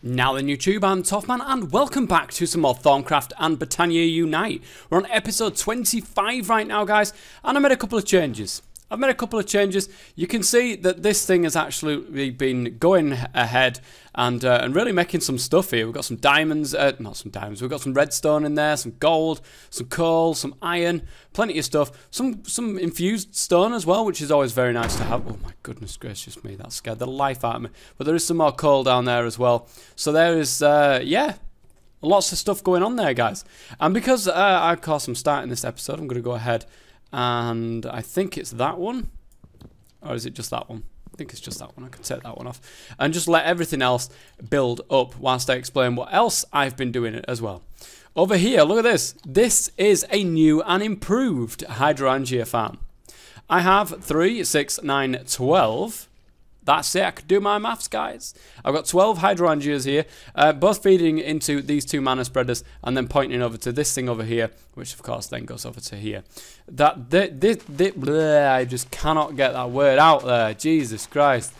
Now then YouTube, I'm Toffman and welcome back to some more Thaumcraft and Botania Unite. We're on episode 25 right now guys, and I made a couple of changes. You can see that this thing has actually been going ahead and really making some stuff here. We've got some diamonds, not some diamonds, we've got some redstone in there, some gold, some coal, some iron, plenty of stuff. Some infused stone as well, which is always very nice to have. Oh my goodness gracious me, that scared the life out of me. But there is some more coal down there as well. So there is, yeah, lots of stuff going on there guys. And because of course I'm starting this episode, I'm going to go ahead and I think it's that one, or is it just that one? I think it's just that one. I can take that one off and just let everything else build up whilst I explain what else I've been doing as well. Over here, look at this. This is a new and improved Hydrangea Farm. I have 3, 6, 9, 12. That's it, I could do my maths, guys. I've got 12 hydrangeas here, both feeding into these two mana spreaders and then pointing over to this thing over here, which of course then goes over to here. I just cannot get that word out there, Jesus Christ.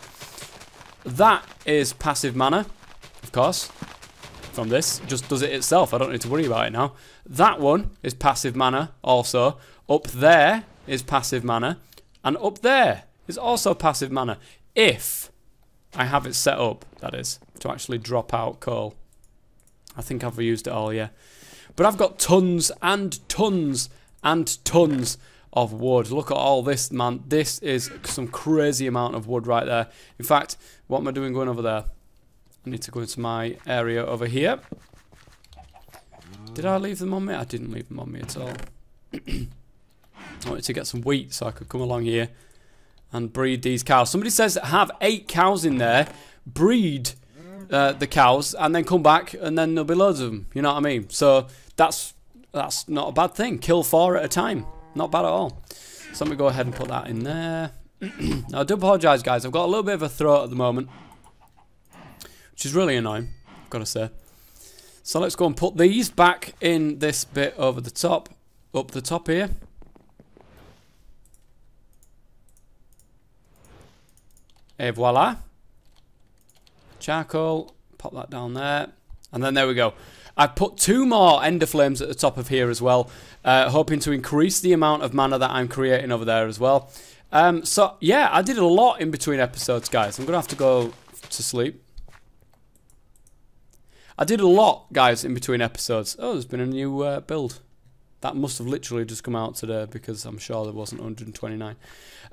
That is passive mana, of course, from this. It just does it itself, I don't need to worry about it now. That one is passive mana also. Up there is passive mana, and up there is also passive mana. If I have it set up, that is, to actually drop out coal. I think I've reused it all, yeah. But I've got tons and tons and tons of wood. Look at all this, man. This is some crazy amount of wood right there. In fact, what am I doing going over there? I need to go into my area over here. Did I leave them on me? I didn't leave them on me at all. I wanted to get some wheat so I could come along here and breed these cows. Somebody says have 8 cows in there, breed the cows, and then come back, and then there'll be loads of them. You know what I mean? So that's not a bad thing. Kill 4 at a time. Not bad at all. So let me go ahead and put that in there. Now I do apologise, guys. I've got a little bit of a throat at the moment, which is really annoying, I've got to say. So let's go and put these back in this bit over the top, up the top here. Et voila. Charcoal, pop that down there. And then there we go. I've put 2 more ender flames at the top of here as well, hoping to increase the amount of mana that I'm creating over there as well. So, yeah, I did a lot in between episodes, guys. I'm going to have to go to sleep. I did a lot, guys, in between episodes. Oh, there's been a new build. That must have literally just come out today because I'm sure there wasn't 129.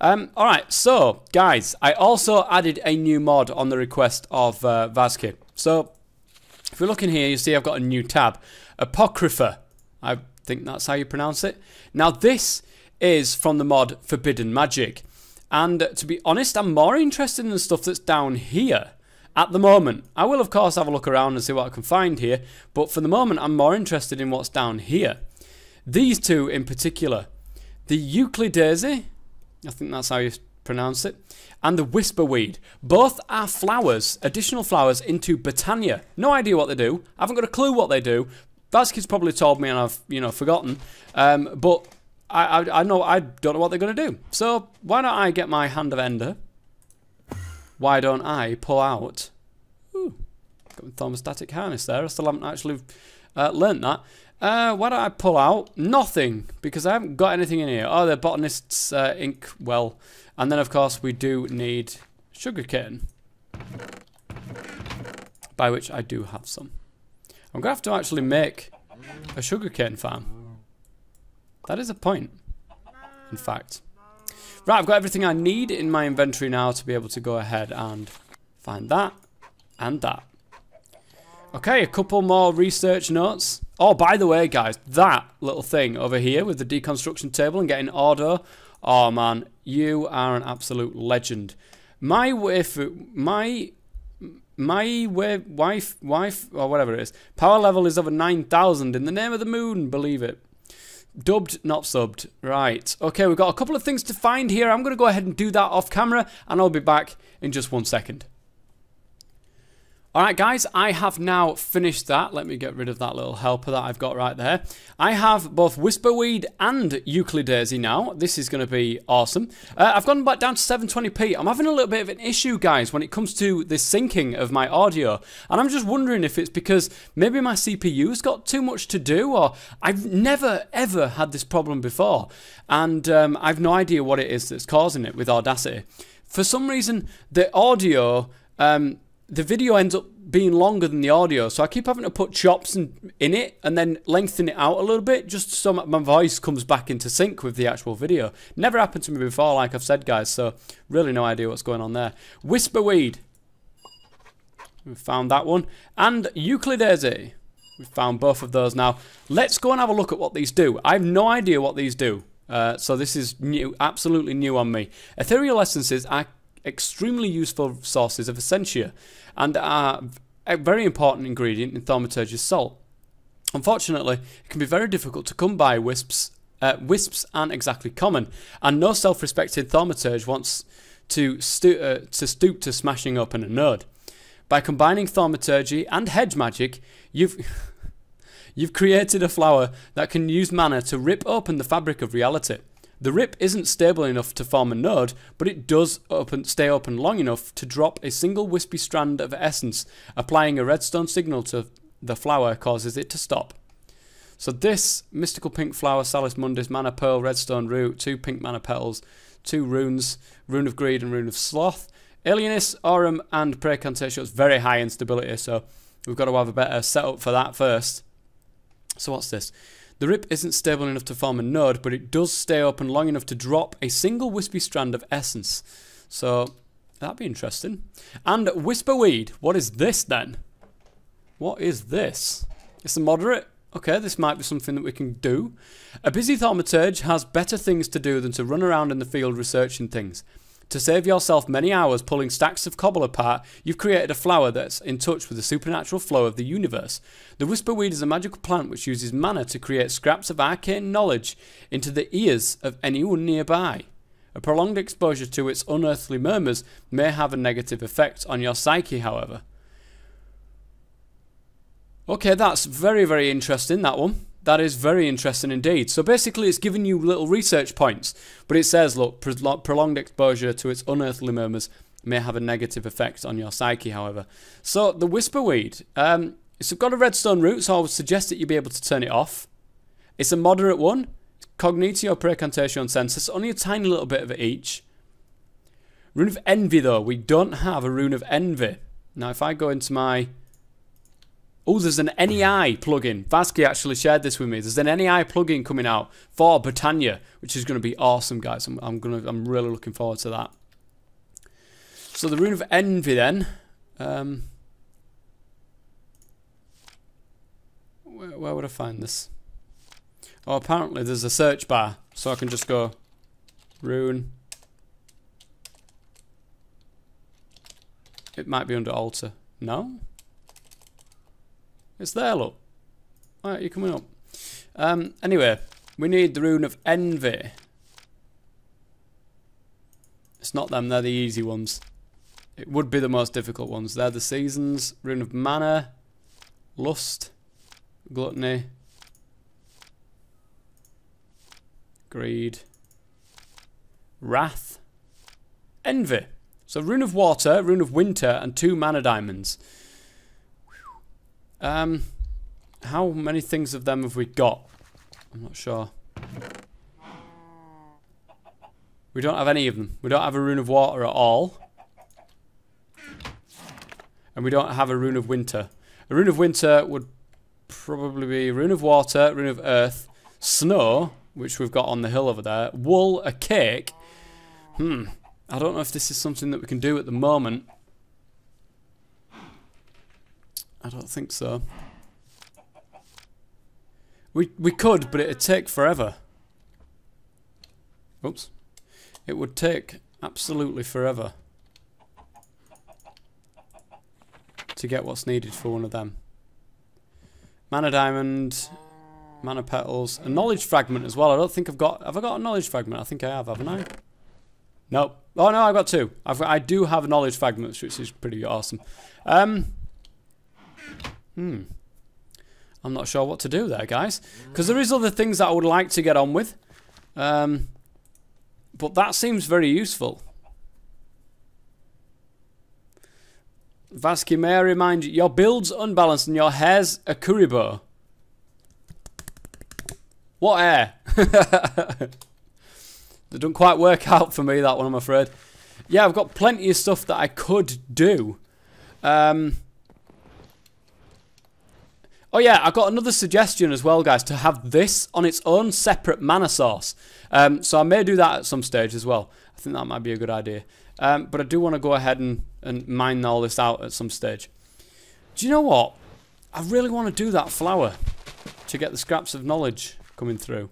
Alright, so, guys, I also added a new mod on the request of Vazki. So, if we look in here, you see I've got a new tab. Apocrypha. I think that's how you pronounce it. Now, this is from the mod Forbidden Magic. And to be honest, I'm more interested in the stuff that's down here at the moment. I will, of course, have a look around and see what I can find here. But for the moment, I'm more interested in what's down here. These two in particular, the Euclidaisy, I think that's how you pronounce it, and the Whisperweed. Both are flowers, additional flowers into Botania. No idea what they do. I haven't got a clue what they do. Vazki's probably told me and I've, forgotten. But I don't know what they're going to do. So why don't I get my Hand of Ender? Why don't I pull out... Ooh, got my thermostatic harness there. I still haven't actually learnt that. Why don't I pull out nothing, because I haven't got anything in here. Oh, the botanist's ink well, and then of course we do need sugarcane, by which I do have some. I'm gonna have to actually make a sugarcane farm. That is a point, in fact. Right, I've got everything I need in my inventory now to be able to go ahead and find that and that. Okay, a couple more research notes. Oh, by the way, guys, that little thing over here with the deconstruction table and getting order. Oh, man, you are an absolute legend. My wife, or whatever it is, power level is over 9,000 in the name of the moon, believe it. Dubbed, not subbed. Right, okay, we've got a couple of things to find here. I'm going to go ahead and do that off camera, and I'll be back in just 1 second. Alright guys, I have now finished that. Let me get rid of that little helper that I've got right there. I have both Whisperweed and Euclidaisy now. This is going to be awesome. I've gone back down to 720p. I'm having a little bit of an issue, guys, when it comes to the syncing of my audio. And I'm just wondering if it's because maybe my CPU's got too much to do, or I've never ever had this problem before. And I've no idea what it is that's causing it with Audacity. For some reason, the audio... the video ends up being longer than the audio, so I keep having to put chops in it and then lengthen it out a little bit just so my voice comes back into sync with the actual video. Never happened to me before, like I've said, guys, so really no idea what's going on there. Whisperweed, we found that one, and Euclidaisy, we found both of those now. Let's go and have a look at what these do. I have no idea what these do, so this is new, absolutely new on me. Ethereal essences are extremely useful sources of essentia and are a very important ingredient in thaumaturgy's salt. Unfortunately, it can be very difficult to come by wisps. Wisps aren't exactly common, and no self-respecting thaumaturge wants to stoop to smashing open a node. By combining thaumaturgy and hedge magic, you've created a flower that can use mana to rip open the fabric of reality. The rip isn't stable enough to form a node, but it does stay open long enough to drop a single wispy strand of essence. Applying a redstone signal to the flower causes it to stop. So this mystical pink flower, Salis Mundis, mana pearl, redstone root, 2 pink mana petals, 2 runes, rune of greed and rune of sloth, alienis, aurum and precantatio. It's very high in stability, so we've got to have a better setup for that first. So what's this? The rip isn't stable enough to form a node, but it does stay open long enough to drop a single wispy strand of essence. So, that'd be interesting. And Whisperweed, what is this then? What is this? It's a moderate. Okay, this might be something that we can do. A busy thaumaturge has better things to do than to run around in the field researching things. To save yourself many hours pulling stacks of cobble apart, you've created a flower that's in touch with the supernatural flow of the universe. The Whisperweed is a magical plant which uses mana to create scraps of arcane knowledge into the ears of anyone nearby. A prolonged exposure to its unearthly murmurs may have a negative effect on your psyche, however. Okay, that's very, very interesting, that one. That is very interesting indeed. So basically it's giving you little research points, but it says, look, prolonged exposure to its unearthly murmurs may have a negative effect on your psyche, however. So the Whisperweed, it's got a redstone root, so I would suggest that you be able to turn it off. It's a moderate one. Cognitio, Precantatio and Sensus, only a tiny little bit of it each. Rune of Envy though, we don't have a Rune of Envy. Now if I go into my... Oh, there's an NEI plugin. Vasky actually shared this with me. There's an NEI plugin coming out for Botania, which is going to be awesome, guys. I'm really looking forward to that. So the Rune of Envy then. Where would I find this? Oh, apparently there's a search bar, so I can just go Rune. It might be under altar. No? It's there, look. Alright, you're coming up. Anyway, we need the Rune of Envy. It's not them, they're the easy ones. It would be the most difficult ones. They're the seasons. Rune of Mana, Lust, Gluttony, Greed, Wrath, Envy. So Rune of Water, Rune of Winter, and 2 Mana Diamonds. How many things of them have we got? I'm not sure. We don't have any of them. We don't have a Rune of Water at all. And we don't have a Rune of Winter. A Rune of Winter would probably be Rune of Water, Rune of Earth, Snow, which we've got on the hill over there, Wool, a Cake. I don't know if this is something that we can do at the moment. I don't think so. We could, but it'd take forever. Oops. It would take absolutely forever to get what's needed for one of them. Mana Diamond, Mana Petals, a Knowledge Fragment as well. I don't think I've got... Have I got a Knowledge Fragment? I think I have, haven't I? Nope. Oh no, I've got 2. I do have Knowledge Fragments, which is pretty awesome. I'm not sure what to do there, guys. Because there is other things that I would like to get on with. But that seems very useful. Vasky, may I remind you, your build's unbalanced and your hair's a currybo. What hair? It doesn't quite work out for me, that one, I'm afraid. Yeah, I've got plenty of stuff that I could do. Oh yeah, I got another suggestion as well, guys, to have this on its own separate mana source. So I may do that at some stage as well. I think that might be a good idea. But I do want to go ahead and mine all this out at some stage. Do you know what? I really want to do that flower to get the scraps of knowledge coming through.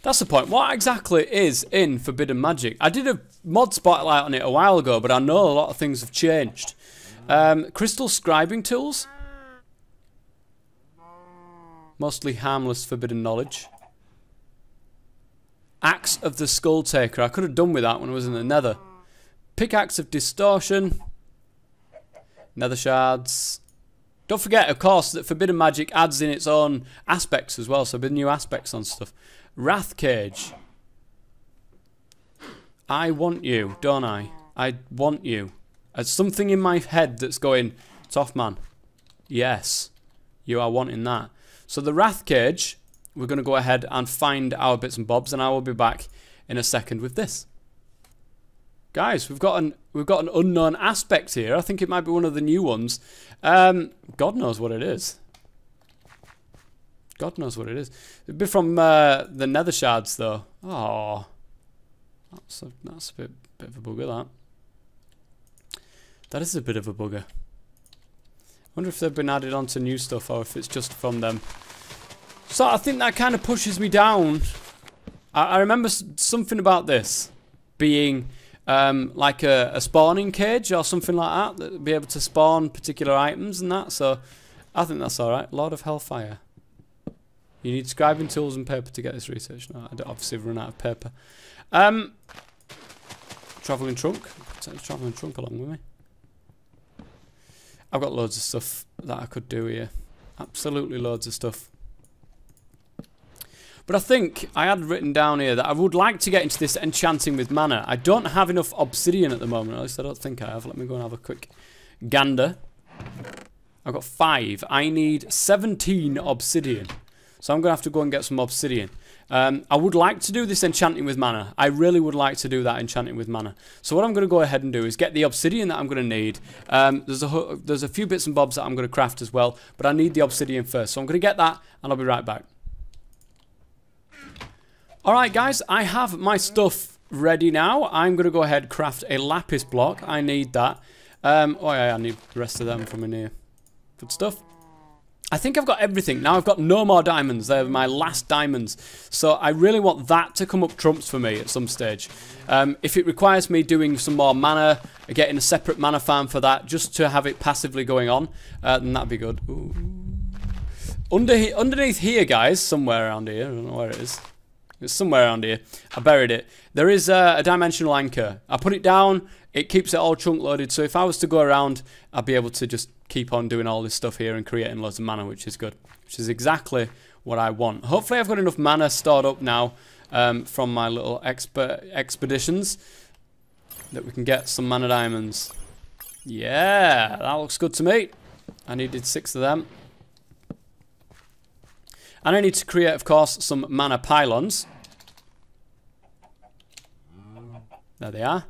That's the point. What exactly is in Forbidden Magic? I did a mod spotlight on it a while ago, but I know a lot of things have changed. Crystal scribing tools. Mostly harmless forbidden knowledge. Axe of the Skull Taker. I could have done with that when I was in the Nether. Pickaxe of Distortion. Nether Shards. Don't forget, of course, that Forbidden Magic adds in its own aspects as well. So there'll be new aspects on stuff. Wrath Cage. I want you, don't I? I want you. There's something in my head that's going, tough man. Yes, you are wanting that. So the Wrath Cage, we're going to go ahead and find our bits and bobs, and I will be back in a second with this. Guys, we've got an unknown aspect here. I think it might be one of the new ones. God knows what it is. God knows what it is. It'd be from the Nether Shards, though. Oh, that's a bit of a bugger. That is a bit of a bugger. I wonder if they've been added onto new stuff or if it's just from them. So I think that kind of pushes me down. I remember something about this being like a spawning cage or something like that that would be able to spawn particular items and that. So I think that's all right. Lord of Hellfire. You need scribing tools and paper to get this research. No, I don't obviously run out of paper. Travelling trunk. Take the travelling trunk along with me. I've got loads of stuff that I could do here. Absolutely loads of stuff. But I think I had written down here that I would like to get into this enchanting with mana. I don't have enough obsidian at the moment. At least I don't think I have. Let me go and have a quick gander. I've got 5. I need 17 obsidian. So I'm going to have to go and get some obsidian. I would like to do this enchanting with mana. I really would like to do that enchanting with mana. So what I'm going to go ahead and do is get the obsidian that I'm going to need. There's a few bits and bobs that I'm going to craft as well. But I need the obsidian first. So I'm going to get that and I'll be right back. Alright guys, I have my stuff ready now. I'm going to go ahead and craft a lapis block. I need that. Oh yeah, I need the rest of them from in here. Good stuff. I think I've got everything. Now I've got no more diamonds. They're my last diamonds. So I really want that to come up trumps for me at some stage. If it requires me doing some more mana, getting a separate mana farm for that, just to have it passively going on, then that'd be good. Ooh. Underneath here, guys, somewhere around here, I don't know where it is. It's somewhere around here. I buried it. There is a dimensional anchor. I put it down. It keeps it all chunk loaded. So if I was to go around, I'd be able to just keep on doing all this stuff here and creating loads of mana, which is good. Which is exactly what I want. Hopefully I've got enough mana stored up now from my little expeditions that we can get some mana diamonds. Yeah, that looks good to me. I needed 6 of them. And I need to create, of course, some mana pylons. There they are.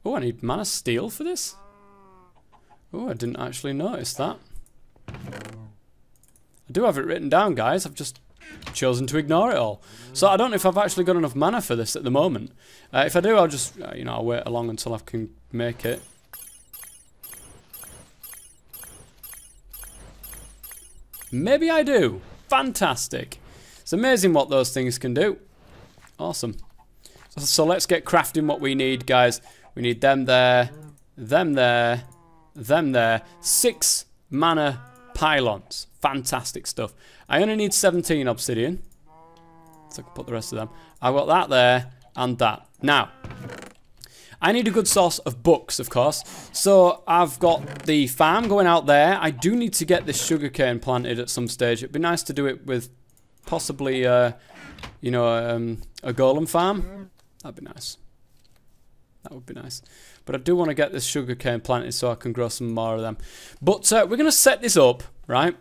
Oh, I need mana steel for this. Oh, I didn't actually notice that. I do have it written down, guys. I've just chosen to ignore it all. So I don't know if I've actually got enough mana for this at the moment. If I do, I'll just, I'll wait along until I can make it. Maybe I do. Fantastic. It's amazing what those things can do. Awesome. So let's get crafting what we need, guys. We need them there, them there, them there. 6 mana pylons. Fantastic stuff. I only need 17 obsidian. So I can put the rest of them. I've got that there and that. Now, I need a good source of books, of course. So I've got the farm going out there. I do need to get this sugarcane planted at some stage. It'd be nice to do it with possibly, you know, a golem farm. That'd be nice. That would be nice. But I do want to get this sugarcane planted so I can grow some more of them. But we're going to set this up, right?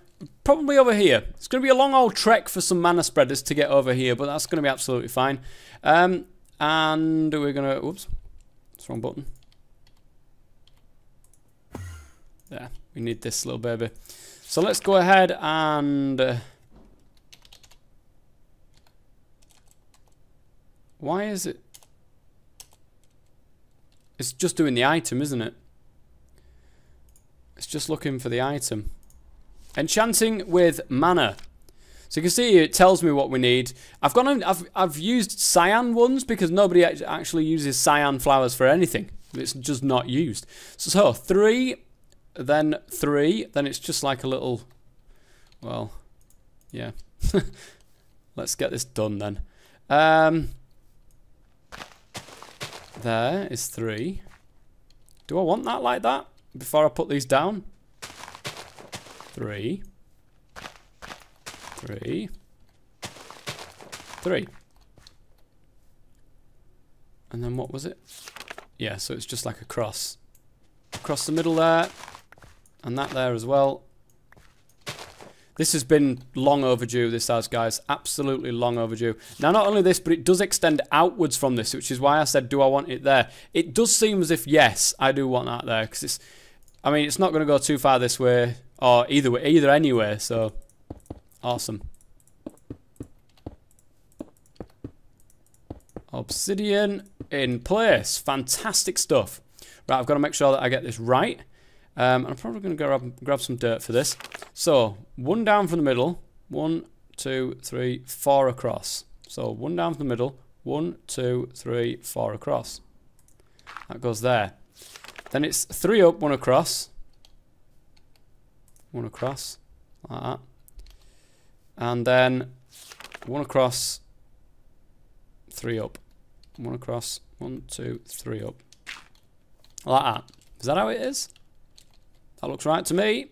Probably over here. It's going to be a long old trek for some mana spreaders to get over here, but that's going to be absolutely fine. And we're going to... Oops. That's the wrong button. There. We need this little baby. So let's go ahead and... why is it... It's just doing the item, isn't it? It's just looking for the item. Enchanting with mana. So you can see it tells me what we need. I've used cyan ones because nobody actually uses cyan flowers for anything. It's just not used. So 3, then 3, then it's just like a little... well, yeah. Let's get this done then. There is 3. Do I want that like that before I put these down? 3. 3. 3. And then what was it? Yeah, so it's just like a cross. Across the middle there. And that there as well. This has been long overdue, this has, guys. Absolutely long overdue. Now, not only this, but it does extend outwards from this, which is why I said, do I want it there? It does seem as if, yes, I do want that there. Because it's, I mean, it's not going to go too far this way, or either way, either anyway, so awesome. Obsidian in place. Fantastic stuff. Right, I've got to make sure that I get this right. I'm probably going to grab some dirt for this. So, 1 down from the middle. 1, 2, 3, 4 across. So, 1 down from the middle. 1, 2, 3, 4 across. That goes there. Then it's 3 up, 1 across. 1 across. Like that. And then 1 across. 3 up. 1 across. 1, 2, 3 up. Like that. Is that how it is? That looks right to me.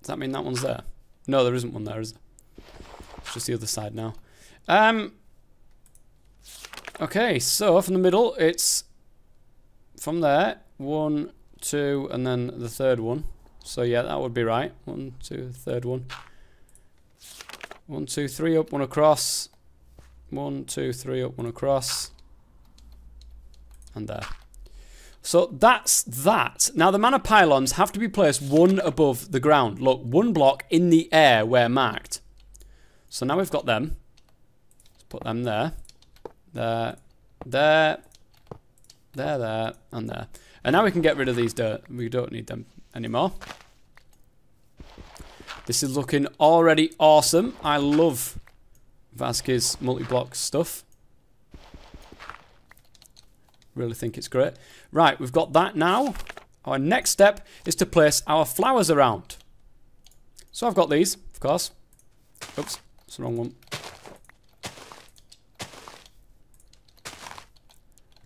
Does that mean that one's there? No, there isn't one there, is there? It's just the other side now. Okay, so from the middle, it's from there. 1, 2, and then the third one. So yeah, that would be right. 1, 2, third one. 1, 2, 3 up, 1 across. 1, 2, 3 up, 1 across. And there. So that's that. Now the mana pylons have to be placed 1 above the ground. Look, 1 block in the air where marked. So now we've got them. Let's put them there. There. There. There, there, and there. And now we can get rid of these dirt. We don't need them anymore. This is looking already awesome. I love Vasquez's multi-block stuff. Really think it's great. Right, we've got that now. Our next step is to place our flowers around. So I've got these, of course. Oops, that's the wrong one.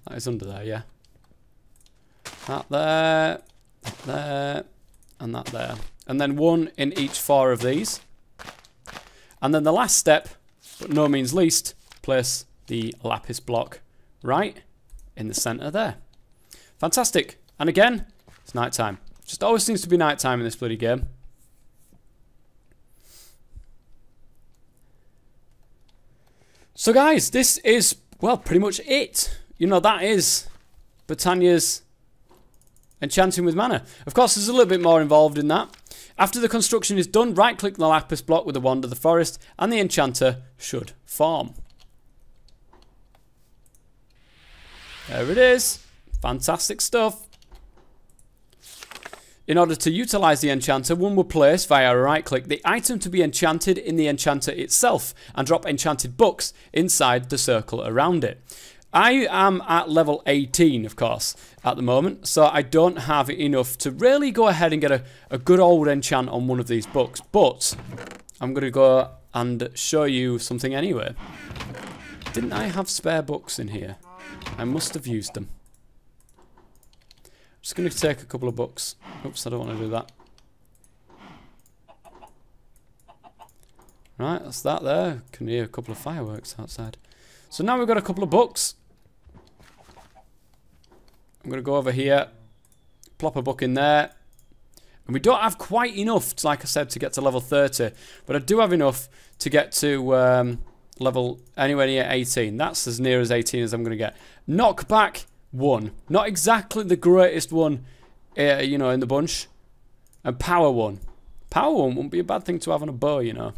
That is under there, yeah. That there, and that there. And then 1 in each 4 of these. And then the last step, but no means least, place the Lapis block right in the centre there. Fantastic. And again, it's night time. Just always seems to be night time in this bloody game. So guys, this is, well, pretty much it. You know, that is Botania's Enchanting with Mana. Of course, there's a little bit more involved in that. After the construction is done, right-click the Lapis block with the Wand of the Forest, and the Enchanter should form. There it is. Fantastic stuff. In order to utilise the Enchanter, one will place, via a right-click, the item to be enchanted in the Enchanter itself, and drop enchanted books inside the circle around it. I am at level 18, of course, at the moment, so I don't have enough to really go ahead and get a good old enchant on one of these books, but I'm going to go and show you something anyway. Didn't I have spare books in here? I must have used them. Just going to take a couple of books. Oops, I don't want to do that. Right, that's that there. Can hear a couple of fireworks outside. So now we've got a couple of books. I'm going to go over here, plop a book in there. And we don't have quite enough, like I said, to get to level 30. But I do have enough to get to level anywhere near 18. That's as near as 18 as I'm going to get. Knockback 1. Not exactly the greatest one, you know, in the bunch. And power 1. Power 1 wouldn't be a bad thing to have on a bow, you know.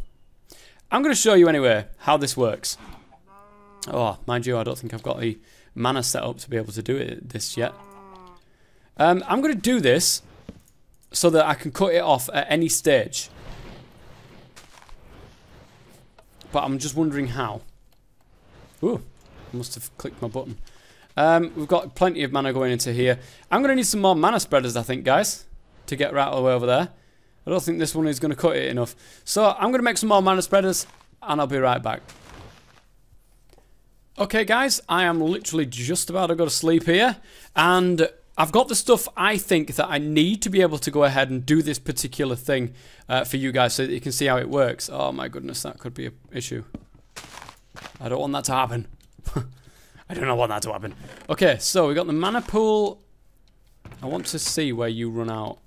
I'm going to show you anyway how this works. Oh, mind you, I don't think I've got the mana set up to be able to do this yet. I'm going to do this so that I can cut it off at any stage. But I'm just wondering how. Ooh, I must have clicked my button. We've got plenty of mana going into here. I'm going to need some more mana spreaders, I think, guys, to get right all the way over there. I don't think this one is going to cut it enough. So I'm going to make some more mana spreaders, and I'll be right back. Okay, guys, I am literally just about to go to sleep here, and I've got the stuff I think that I need to be able to go ahead and do this particular thing for you guys so that you can see how it works. Oh my goodness, that could be an issue. I don't want that to happen. I do not want that to happen. Okay, so we got the mana pool. I want to see where you run out.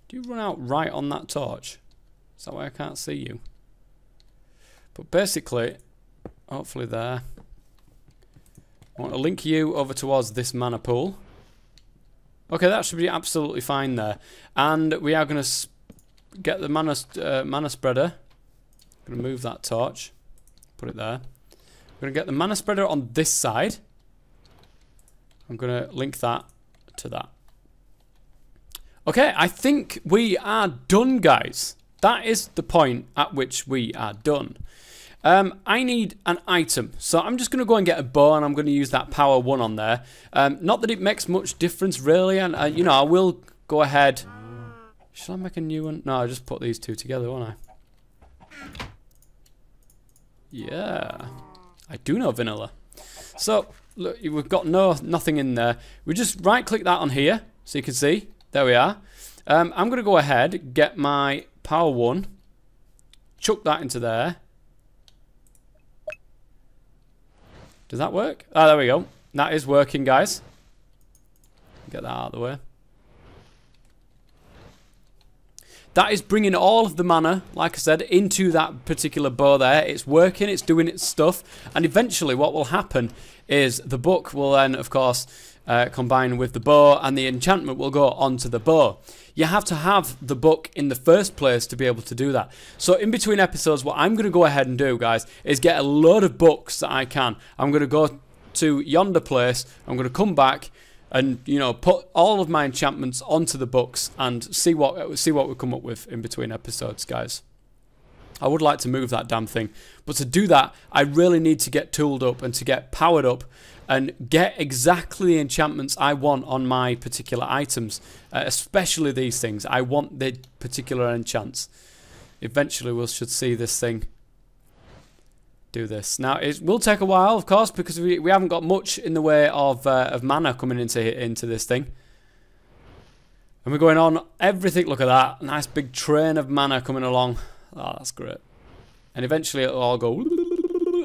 Do you run out right on that torch? Is that why I can't see you? But basically, hopefully there. I want to link you over towards this mana pool. Okay, that should be absolutely fine there. And we are going to get the mana spreader. I'm going to move that torch. Put it there. We're going to get the mana spreader on this side. I'm going to link that to that. Okay, I think we are done, guys. That is the point at which we are done. I need an item, so I'm just going to go and get a bow, and I'm going to use that power 1 on there. Not that it makes much difference, really, and you know, I will go ahead. Should I make a new one? No, I just put these two together, won't I? Yeah, I do know vanilla. So look, we've got nothing in there. We just right-click that on here, so you can see. There we are. I'm going to go ahead, get my power 1, chuck that into there. Does that work? Oh, there we go. That is working, guys. Get that out of the way. That is bringing all of the mana, like I said, into that particular bow there. It's working, it's doing its stuff. And eventually what will happen is the book will then, of course, combine with the bow, and the enchantment will go onto the bow. You have to have the book in the first place to be able to do that. So in between episodes, what I'm going to go ahead and do, guys, is get a load of books that I can. I'm going to go to yonder place. I'm going to come back and, you know, put all of my enchantments onto the books and see what we come up with in between episodes, guys. I would like to move that damn thing, but to do that, I really need to get tooled up and to get powered up and get exactly the enchantments I want on my particular items, especially these things. I want the particular enchants. Eventually we should see this thing do this. Now it will take a while, of course, because we haven't got much in the way of mana coming into this thing. And we're going on everything. Look at that, nice big train of mana coming along. Oh, that's great. And eventually it'll all go,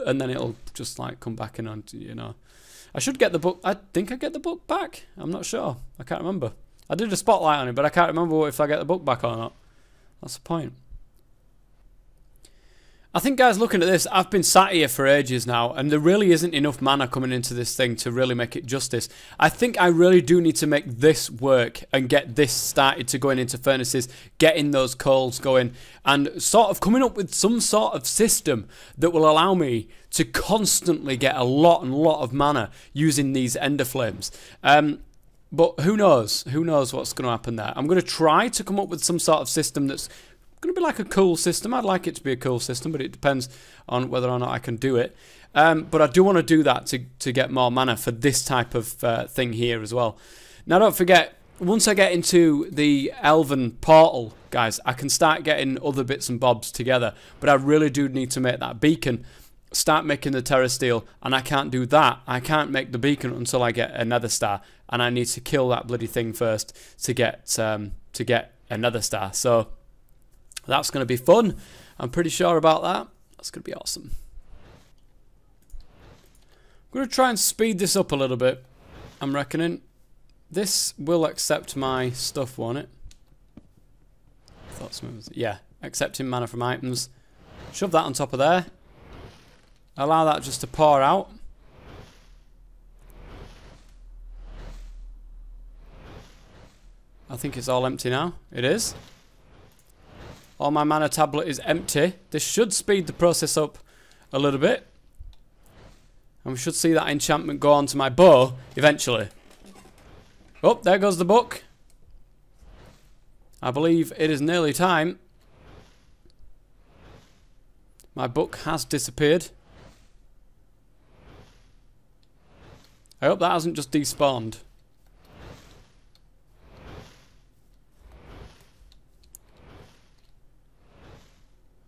and then it'll just like come back in on, you know. I should get the book. I think I get the book back. I'm not sure. I can't remember. I did a spotlight on it, but I can't remember if I get the book back or not. That's the point. I think, guys, looking at this, I've been sat here for ages now, and there really isn't enough mana coming into this thing to really make it justice. I think I really do need to make this work and get this started to going into furnaces, getting those coals going, and sort of coming up with some sort of system that will allow me to constantly get a lot of mana using these ender flames. But who knows? Who knows what's going to happen there? I'm going to try to come up with some sort of system that's going to be like a cool system. I'd like it to be a cool system, but it depends on whether or not I can do it. But I do want to do that to get more mana for this type of thing here as well. Now, don't forget, once I get into the Elven portal, guys, I can start getting other bits and bobs together. But I really do need to make that beacon, start making the terra steel, and I can't do that. I can't make the beacon until I get a nether star. and I need to kill that bloody thing first to get another star. So that's going to be fun. I'm pretty sure about that. That's going to be awesome. I'm going to try and speed this up a little bit. I'm reckoning this will accept my stuff, won't it? Yeah, accepting mana from items. Shove that on top of there. Allow that just to pour out. I think it's all empty now. It is. All my mana tablet is empty. This should speed the process up a little bit. And we should see that enchantment go onto my bow eventually. Oh, there goes the book. I believe it is nearly time. My book has disappeared. I hope that hasn't just despawned.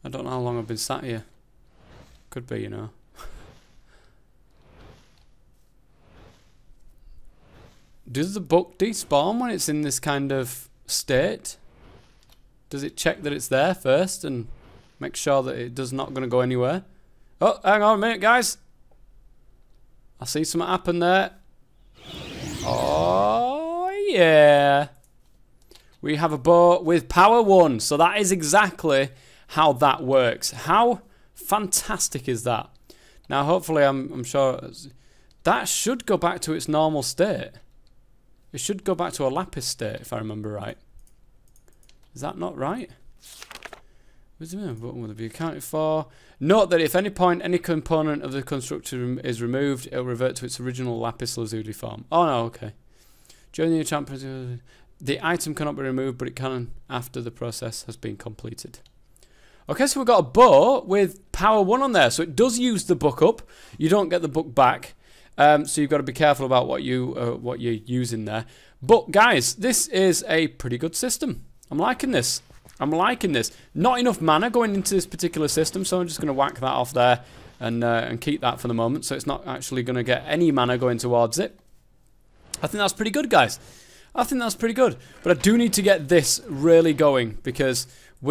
I don't know how long I've been sat here. Could be, you know. Does the book despawn when it's in this kind of state? Does it check that it's there first and make sure that it does not going to go anywhere? Oh, hang on a minute, guys. I see something happen there. Oh, yeah. We have a bow with power 1. So that is exactly how that works. How fantastic is that? Now, hopefully, I'm sure that should go back to its normal state. It should go back to a Lapis state, if I remember right. Is that not right? What will be accounted for? Note that if any point any component of the constructor is removed, it will revert to its original Lapis Lazuli form. Oh no, okay. During the enchantment, the item cannot be removed, but it can after the process has been completed. Okay, so we've got a bow with power 1 on there, so it does use the book up. You don't get the book back. So you've got to be careful about what you're using there. But guys, this is a pretty good system. I'm liking this. I'm liking this. Not enough mana going into this particular system, so I'm just going to whack that off there and keep that for the moment. So it's not actually going to get any mana going towards it. I think that's pretty good, guys. I think that's pretty good. But I do need to get this really going because I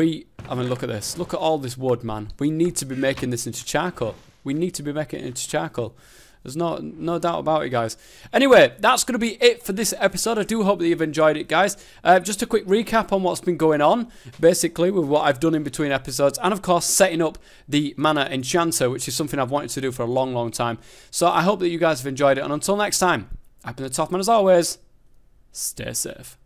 mean, look at this. Look at all this wood, man. We need to be making this into charcoal. We need to be making it into charcoal. There's no doubt about it, guys. Anyway, that's going to be it for this episode. I do hope that you've enjoyed it, guys. Just a quick recap on what's been going on, basically, with what I've done in between episodes. And, of course, setting up the Mana Enchanter, which is something I've wanted to do for a long, long time. So I hope that you guys have enjoyed it. And until next time, I've been the Top Man as always. Stay safe.